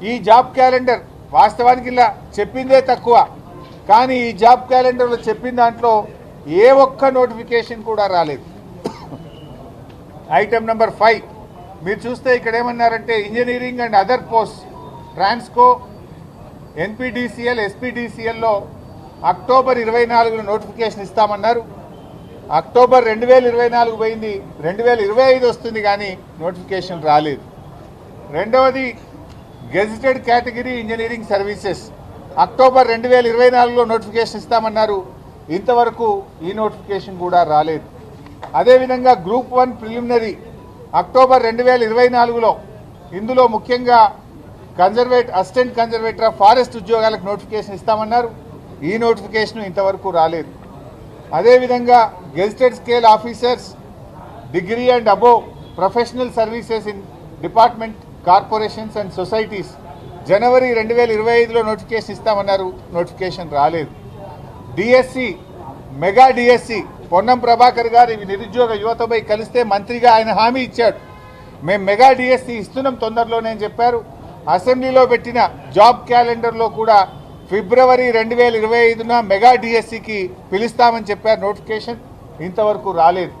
ఈ job calendar వాస్తవానికి ఇలా చెప్పిందే తక్కువ, కానీ ఈ జాబ్ క్యాలెండర్లో చెప్పిన దాంట్లో ఏ ఒక్క నోటిఫికేషన్ కూడా రాలేదు. ఐటమ్ నెంబర్ 5 మీరు చూస్తే ఇక్కడ ఏమన్నారంటే engineering and other post Transco NPDCL ఎస్పీడీసీఎల్లో అక్టోబర్ 24 నోటిఫికేషన్ ఇస్తామన్నారు. అక్టోబర్ 2024 పోయింది, 2025 వస్తుంది కానీ నోటిఫికేషన్ రాలేదు. రెండవది gazetted category engineering services October 2024లో నోటిఫికేషన్ ఇస్తామన్నారు, ఇంతవరకు ఈ నోటిఫికేషన్ కూడా రాలేదు. అదేవిధంగా గ్రూప్ 1 ప్రిలిమినరీ అక్టోబర్ 2024లో ఇందులో ముఖ్యంగా అసిస్టెంట్ కన్జర్వేటర్ ఆఫ్ ఫారెస్ట్ ఉద్యోగాలకు నోటిఫికేషన్ ఇస్తామన్నారు, ఈ నోటిఫికేషన్ ఇంతవరకు రాలేదు. అదేవిధంగా gazetted scale officers degree and above professional services in department corporations and societies జనవరి 2025లో నోటిఫికేషన్ ఇస్తామన్నారు, నోటిఫికేషన్ రాలేదు. DSC mega DSC Ponnam Prabhakar garu ఇవి నిరుద్యోగ యువతపై కలిస్తే మంత్రిగా ఆయన హామీ ఇచ్చాడు, మేము మెగా డిఎస్సి ఇస్తున్నాం తొందరలోనే అని చెప్పారు. అసెంబ్లీలో పెట్టిన జాబ్ క్యాలెండర్లో కూడా ఫిబ్రవరి 2025న మెగా డిఎస్సికి పిలుస్తామని చెప్పారు, నోటిఫికేషన్ ఇంతవరకు రాలేదు.